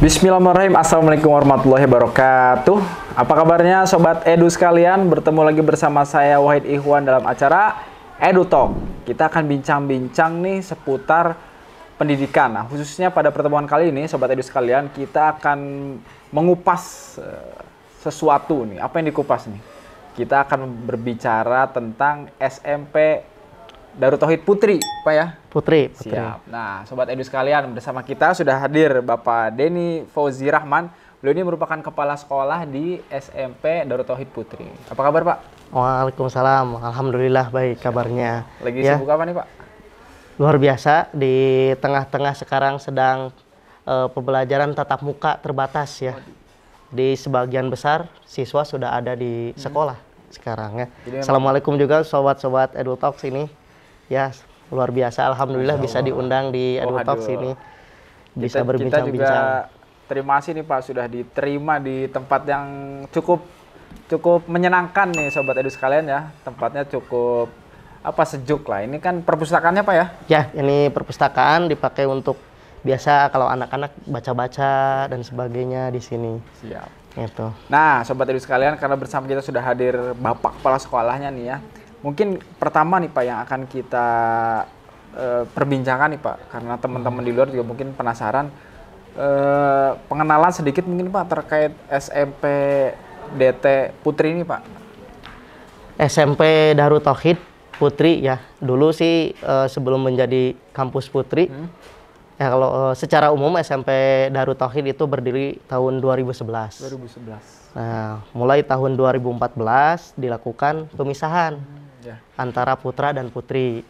Bismillahirrahmanirrahim. Assalamualaikum warahmatullahi wabarakatuh. Apa kabarnya Sobat Edu sekalian? Bertemu lagi bersama saya Wahid Ikhwan dalam acara Edu Talk. Kita akan bincang-bincang nih seputar pendidikan. Nah, khususnya pada pertemuan kali ini Sobat Edu sekalian, kita akan mengupas sesuatu nih. Apa yang dikupas nih? Kita akan berbicara tentang SMP Darut Tauhid Putri, Pak ya? Putri. Siap. Nah, Sobat Edu sekalian, bersama kita sudah hadir Bapak Denny Fauzi Rahman. Beliau ini merupakan kepala sekolah di SMP Darut Tauhid Putri. Apa kabar, Pak? Waalaikumsalam. Alhamdulillah baik kabarnya. Lagi ya, sibuk apa nih, Pak? luar biasa. Di tengah-tengah sekarang sedang pembelajaran tatap muka terbatas ya. Di sebagian besar siswa sudah ada di sekolah sekarang ya. Assalamualaikum juga sobat-sobat Edu Talks ini. Ya, luar biasa. Alhamdulillah bisa diundang di Edu Talks ini. Bisa berbincang-bincang. Kita juga terima kasih nih Pak, sudah diterima di tempat yang cukup menyenangkan nih Sobat Edu sekalian ya. Tempatnya cukup sejuk lah. Ini kan perpustakaannya Pak ya? Ya, ini perpustakaan dipakai untuk biasa kalau anak-anak baca-baca dan sebagainya di sini. Siap. Gitu. Nah, Sobat Edu sekalian, karena bersama kita sudah hadir Bapak Kepala Sekolahnya nih ya. Mungkin pertama nih Pak yang akan kita perbincangkan nih Pak, karena teman-teman di luar juga mungkin penasaran. Pengenalan sedikit mungkin Pak terkait SMP DT Putri ini Pak. SMP Darut Tauhid Putri ya, dulu sih sebelum menjadi kampus Putri, ya kalau secara umum SMP Darut Tauhid itu berdiri tahun 2011. Nah, mulai tahun 2014 dilakukan pemisahan antara putra dan putri.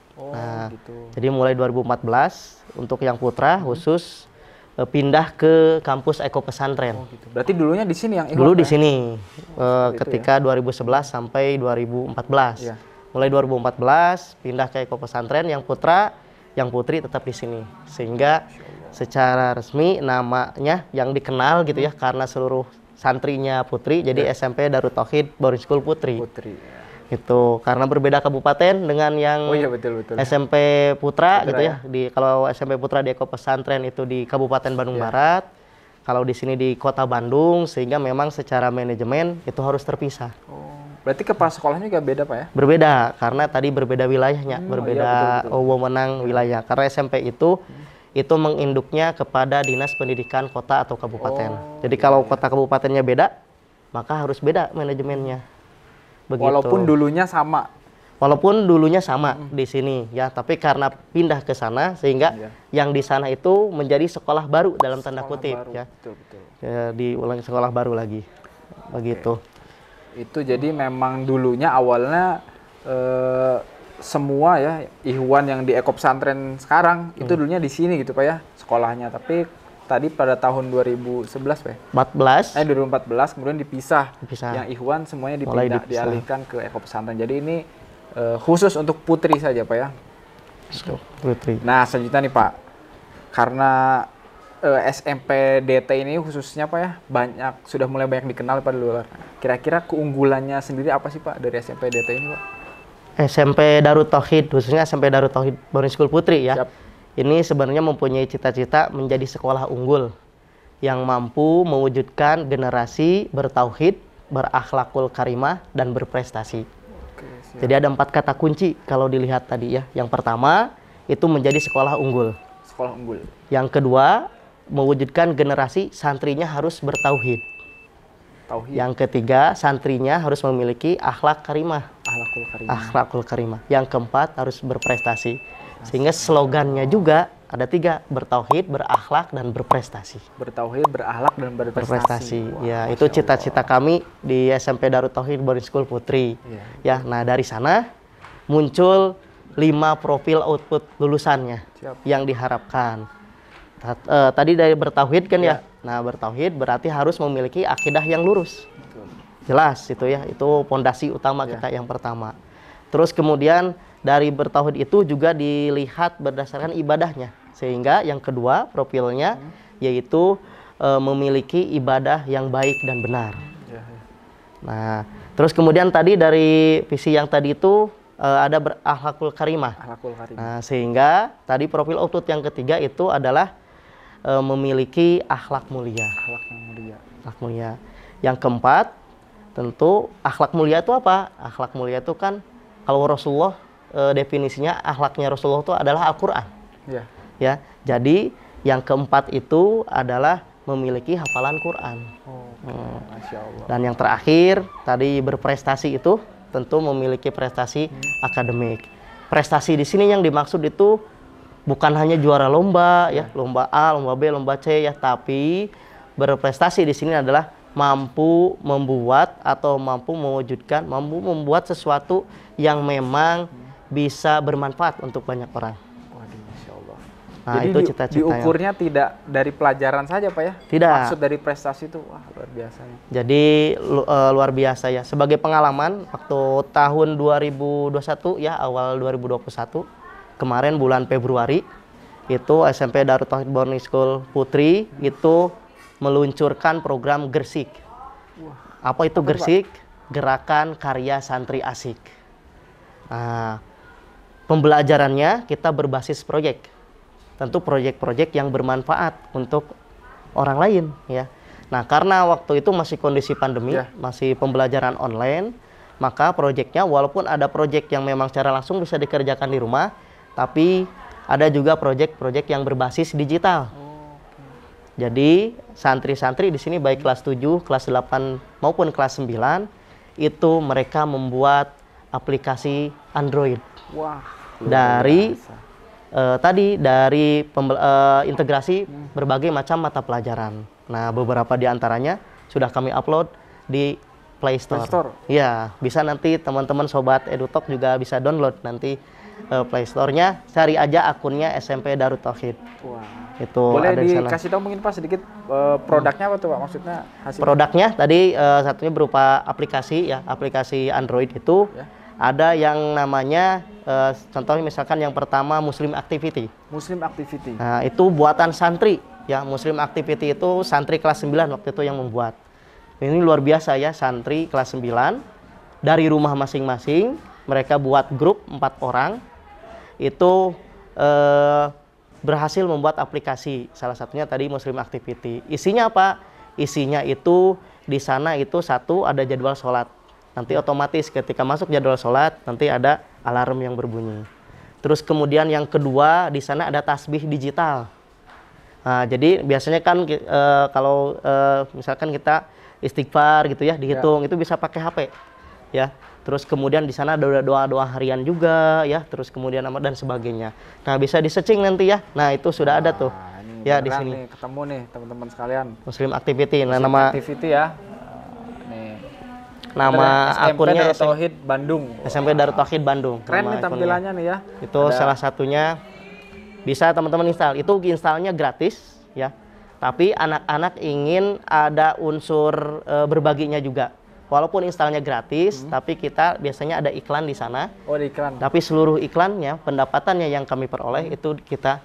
Jadi mulai 2014 untuk yang putra khusus pindah ke kampus Eko Pesantren. Berarti dulunya di sini yang dulu di sini ketika 2011 sampai 2014. Mulai 2014 pindah ke Eko Pesantren, yang putra, yang putri tetap di sini. Sehingga secara resmi namanya yang dikenal gitu ya, karena seluruh santrinya putri, jadi SMP Darut Tauhid Boarding School Putri. Itu karena berbeda kabupaten dengan yang betul. SMP Putra gitu ya. Kalau SMP Putra di Eko Pesantren itu di Kabupaten Bandung Barat, kalau di sini di Kota Bandung, sehingga memang secara manajemen itu harus terpisah. Berarti kepala sekolahnya juga beda Pak ya? Berbeda karena tadi berbeda wilayahnya, berbeda wewenang wilayah. Karena SMP itu menginduknya kepada Dinas Pendidikan Kota atau Kabupaten. Jadi kalau kota kabupatennya beda, maka harus beda manajemennya. Begitu. Walaupun dulunya sama di sini ya, tapi karena pindah ke sana sehingga yang di sana itu menjadi sekolah baru dalam tanda kutip ya. Betul. Ya, diulangi sekolah baru lagi. Begitu. Itu jadi memang dulunya awalnya semua ya Ikhwan yang di Eko Pesantren sekarang itu dulunya di sini gitu Pak ya sekolahnya, tapi tadi pada tahun 2011 Pak ya? 2014 kemudian dipisah. Yang Ikhwan semuanya dialihkan ke Eko Pesantren. Jadi ini khusus untuk putri saja Pak ya? Putri. Nah selanjutnya nih Pak, karena SMP DT ini khususnya Pak ya sudah mulai banyak dikenal pada luar. Kira-kira keunggulannya sendiri apa sih Pak dari SMP DT ini Pak? SMP Darut Tauhid, khususnya SMP Darut Tauhid Boarding School Putri ya. Siap. Ini sebenarnya mempunyai cita-cita menjadi sekolah unggul yang mampu mewujudkan generasi bertauhid, berakhlakul karimah, dan berprestasi. Jadi ada 4 kata kunci kalau dilihat tadi ya. Yang pertama itu menjadi sekolah unggul. Sekolah unggul. Yang kedua mewujudkan generasi santrinya harus bertauhid. Yang ketiga santrinya harus memiliki akhlak karimah. Akhlakul karimah. Yang keempat harus berprestasi. Sehingga slogannya juga ada 3, bertauhid, berakhlak, dan berprestasi. Bertauhid, berakhlak, dan berprestasi. Ya, itu cita-cita kami di SMP Darut Tauhid Boarding School Putri. Ya, nah dari sana muncul 5 profil output lulusannya yang diharapkan. Tadi dari bertauhid kan ya. Nah, bertauhid berarti harus memiliki akidah yang lurus. Jelas itu ya, itu pondasi utama kita yang pertama. Terus kemudian dari bertauhid itu juga dilihat berdasarkan ibadahnya. Sehingga yang kedua profilnya yaitu memiliki ibadah yang baik dan benar. Nah, terus kemudian tadi dari visi yang tadi itu ada berakhlakul karimah. Nah, sehingga tadi profil output yang ketiga itu adalah memiliki akhlak mulia. Akhlak yang mulia. Akhlak mulia. Yang keempat, tentu akhlak mulia itu apa? Akhlak mulia itu kan kalau Rasulullah definisinya akhlaknya Rasulullah itu adalah Al-Qur'an. Iya. Ya. Jadi yang keempat itu adalah memiliki hafalan Quran. Masya Allah. Dan yang terakhir tadi berprestasi itu tentu memiliki prestasi akademik. Prestasi di sini yang dimaksud itu bukan hanya juara lomba ya, lomba A, lomba B, lomba C ya, tapi berprestasi di sini adalah mampu membuat atau mampu mewujudkan, mampu membuat sesuatu yang memang bisa bermanfaat untuk banyak orang. Nah, jadi itu cita-cita diukurnya tidak dari pelajaran saja Pak ya? Tidak. Maksud dari prestasi itu wah luar biasa ya. Jadi luar biasa ya. Sebagai pengalaman waktu tahun 2021 ya, awal 2021 kemarin bulan Februari itu SMP Darut Tauhid Boarding School Putri itu meluncurkan program Gersik. Apa itu Gersik? Gerakan Karya Santri Asik. Nah, pembelajarannya kita berbasis proyek. Tentu proyek-proyek yang bermanfaat untuk orang lain ya. Nah, karena waktu itu masih kondisi pandemi, masih pembelajaran online, maka proyeknya walaupun ada proyek yang memang secara langsung bisa dikerjakan di rumah, tapi ada juga proyek-proyek yang berbasis digital. Jadi santri-santri di sini baik kelas 7, kelas 8 maupun kelas 9 itu mereka membuat aplikasi Android. Wah, dari dari integrasi berbagai macam mata pelajaran. Nah, beberapa di antaranya sudah kami upload di Play Store. Ya, bisa nanti teman-teman sobat EduTalk juga bisa download nanti Play Store-nya, cari aja akunnya SMP Darut Tauhid. Wah. Itu boleh ada dikasih tahu mungkin Pak sedikit produknya apa tuh Pak, maksudnya hasil? Produknya tadi satunya berupa aplikasi ya, aplikasi Android itu. Ada yang namanya, contohnya misalkan yang pertama Muslim Activity. Muslim Activity. Nah, itu buatan santri. Ya, Muslim Activity itu santri kelas 9 waktu itu yang membuat. Ini luar biasa ya, santri kelas 9. Dari rumah masing-masing, mereka buat grup 4 orang. Itu berhasil membuat aplikasi. Salah satunya tadi Muslim Activity. Isinya apa? Isinya itu, di sana itu satu, ada jadwal sholat. Nanti otomatis ketika masuk jadwal sholat nanti ada alarm yang berbunyi. Terus kemudian yang kedua di sana ada tasbih digital. Nah, jadi biasanya kan kalau misalkan kita istighfar gitu ya dihitung itu bisa pakai HP ya. Terus kemudian di sana ada doa-doa harian juga ya. Terus kemudian dan sebagainya. Nah, bisa di-searching nanti ya. Nah, itu sudah ada tuh. Ya di sini. Nih, ketemu nih teman-teman sekalian. Muslim Activity. Nah, Muslim nama Activity ya. Nama akunnya SMP Darut Tauhid Bandung. SMP Darut Tauhid Bandung. Keren nih tampilannya nih ya. Itu salah satunya bisa teman-teman install. Itu installnya gratis ya. Tapi anak-anak ingin ada unsur berbaginya juga. Walaupun installnya gratis, tapi kita biasanya ada iklan di sana. Oh, ada iklan. Tapi seluruh iklannya, pendapatannya yang kami peroleh itu kita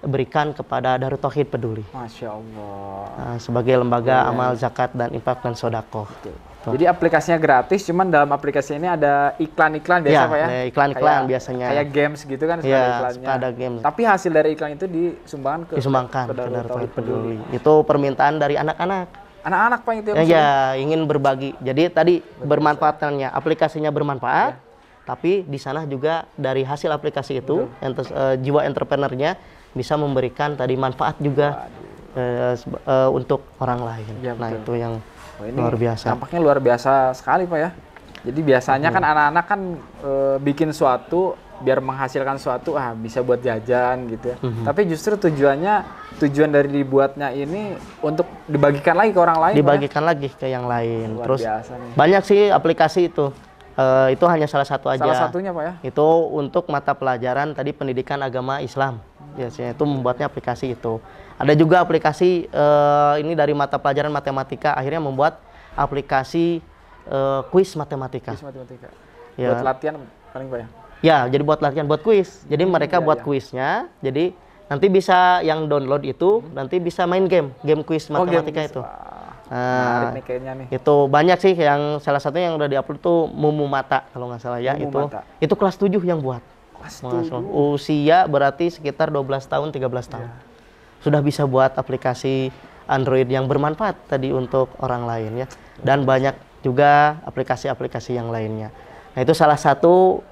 berikan kepada Darut Tauhid Peduli. Masya Allah. Nah, sebagai lembaga amal zakat dan infak dan sodakoh. Jadi aplikasinya gratis, cuman dalam aplikasi ini ada iklan-iklan biasa Pak ya? Iklan-iklan biasanya. Kayak games gitu kan suka ada iklannya. Ada games. Tapi hasil dari iklan itu disumbangkan ke Darut Tauhid Peduli. Itu permintaan dari anak-anak. Anak-anak Pak itu ya, ingin berbagi. Jadi tadi bermanfaatnya, aplikasinya bermanfaat, tapi di sana juga dari hasil aplikasi itu, jiwa entrepreneurnya bisa memberikan tadi manfaat juga untuk orang lain. Ya, nah, itu yang luar biasa. Nampaknya luar biasa sekali Pak ya. Jadi biasanya kan anak-anak kan bikin suatu biar menghasilkan suatu bisa buat jajan gitu ya. Tapi justru tujuan dari dibuatnya ini untuk dibagikan lagi ke orang lain. Dibagikan lagi ke yang lain. Luar Terus biasa nih. Banyak sih aplikasi itu. Itu hanya salah satu aja. Salah satunya Pak ya. Itu untuk mata pelajaran tadi pendidikan agama Islam. Biasanya itu membuatnya aplikasi itu. Ada juga aplikasi ini dari mata pelajaran matematika, akhirnya membuat aplikasi kuis matematika. Kuis matematika. Ya. Buat latihan paling Pak ya? Ya, jadi buat latihan, buat kuis. Jadi mereka buat kuisnya, jadi nanti bisa yang download itu, nanti bisa main game kuis matematika itu. Nah, nih. Itu banyak sih, yang salah satunya yang udah diupload tuh Mumu Mata kalau nggak salah ya. Itu kelas 7 yang buat. Usia berarti sekitar 12 tahun, 13 tahun. sudah bisa buat aplikasi Android yang bermanfaat tadi untuk orang lain ya. Dan banyak juga aplikasi-aplikasi yang lainnya. Nah, itu salah satu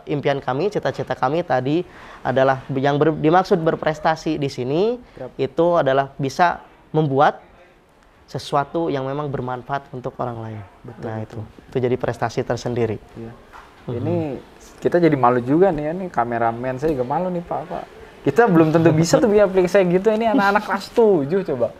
impian kami, cita-cita kami tadi adalah yang dimaksud berprestasi di sini itu adalah bisa membuat sesuatu yang memang bermanfaat untuk orang lain. Betul, nah, itu jadi prestasi tersendiri. Iya. Ini kita jadi malu juga nih ya, nih kameramen saya juga malu nih Pak. Kita belum tentu bisa tuh bikin aplikasi gitu. Ini anak-anak kelas 7 coba.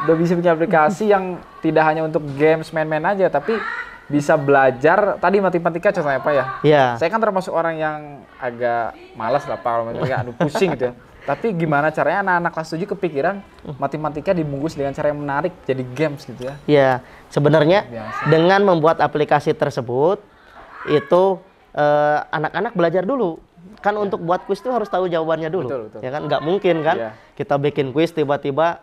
Udah bisa bikin aplikasi yang tidak hanya untuk games main-main aja, tapi bisa belajar. Tadi matematika contohnya Pak ya. Iya. Saya kan termasuk orang yang agak malas lah Pak, kalau matematika aduh pusing gitu ya. Tapi gimana caranya anak-anak kelas 7 kepikiran matematika dibungkus dengan cara yang menarik jadi games gitu ya. Iya, sebenarnya Biasa. dengan membuat aplikasi tersebut itu anak-anak belajar dulu. Kan untuk buat kuis itu harus tahu jawabannya dulu. Betul. Ya kan, nggak mungkin kan kita bikin kuis tiba-tiba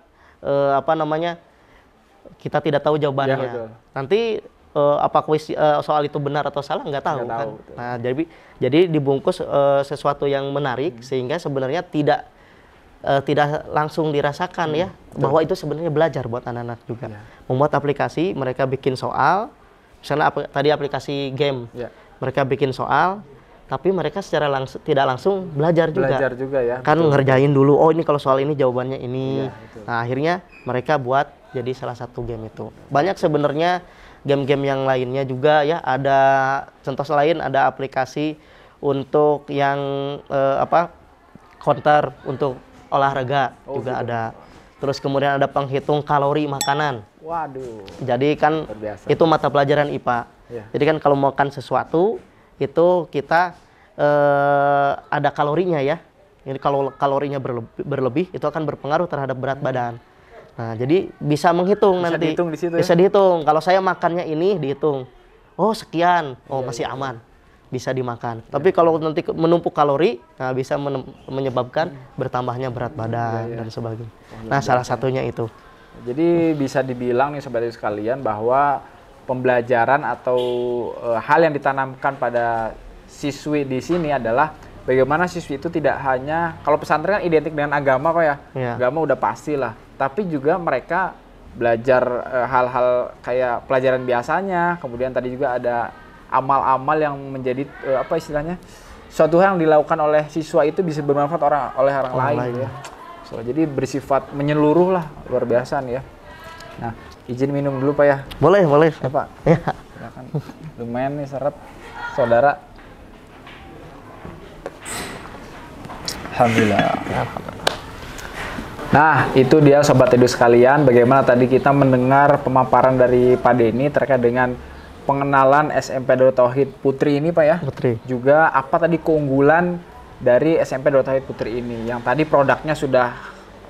kita tidak tahu jawabannya. Ya, Nanti apa kuis soal itu benar atau salah nggak tahu kan. Betul. Nah, jadi dibungkus sesuatu yang menarik sehingga sebenarnya tidak langsung dirasakan ya bahwa itu sebenarnya belajar buat anak-anak juga. Membuat aplikasi, mereka bikin soal, misalnya tadi aplikasi game, mereka bikin soal, tapi mereka secara tidak langsung belajar juga ya. Kan ngerjain dulu, oh ini kalau soal ini jawabannya ini. Nah, akhirnya mereka buat jadi salah satu game itu. Banyak sebenarnya game-game yang lainnya juga ya. Ada contoh lain, ada aplikasi untuk yang counter untuk olahraga juga ada. Terus kemudian ada penghitung kalori makanan. Waduh. Jadi kan itu mata pelajaran IPA. Jadi kan kalau makan sesuatu itu kita ada kalorinya ya. Ini kalau kalorinya berlebih itu akan berpengaruh terhadap berat badan. Nah, jadi bisa menghitung nanti. Dihitung di situ, bisa dihitung. Kalau saya makannya ini dihitung. Oh, sekian. Oh, masih aman. Bisa dimakan. Tapi kalau nanti menumpuk kalori, nah bisa menyebabkan bertambahnya berat badan dan sebagainya. Nah, salah satunya itu. Jadi bisa dibilang nih sobat sekalian bahwa pembelajaran atau hal yang ditanamkan pada siswi di sini adalah bagaimana siswi itu tidak hanya, kalau pesantren kan identik dengan agama kok ya. Agama udah pasti lah. Tapi juga mereka belajar hal-hal kayak pelajaran biasanya. Kemudian tadi juga ada amal-amal yang menjadi apa istilahnya, suatu hal yang dilakukan oleh siswa itu bisa bermanfaat oleh orang lain ya. Jadi bersifat menyeluruh lah, luar biasa nih ya. Nah, izin minum dulu Pak ya. Boleh. Ya Pak. Ya. Silakan. Lumayan nih seret saudara. Alhamdulillah. Nah, itu dia Sobat Edu sekalian, bagaimana tadi kita mendengar pemaparan dari Pak Denny terkait dengan pengenalan SMP Darut Tauhid Putri ini Pak ya. Putri. Juga apa tadi keunggulan dari SMP Darut Tauhid Putri ini, yang tadi produknya sudah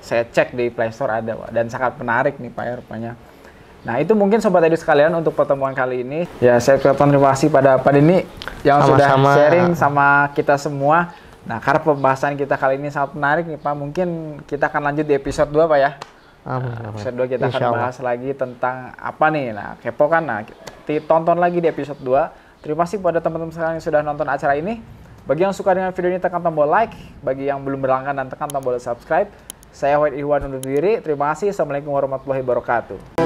saya cek di Play Store ada Pak, dan sangat menarik nih Pak ya rupanya. Nah, itu mungkin Sobat Edu sekalian untuk pertemuan kali ini. Ya, saya ucapkan terima kasih pada Pak Denny yang sudah sharing sama kita semua. Nah, karena pembahasan kita kali ini sangat menarik nih Pak, mungkin kita akan lanjut di episode 2 Pak ya. Episode 2 kita akan bahas lagi tentang apa nih. Nah, kepo kan? Nah, tonton lagi di episode 2. Terima kasih pada teman-teman sekalian yang sudah nonton acara ini. Bagi yang suka dengan video ini, tekan tombol like. Bagi yang belum berlangganan, tekan tombol subscribe. Saya Wahid Ihwan undur diri. Terima kasih. Assalamualaikum warahmatullahi wabarakatuh.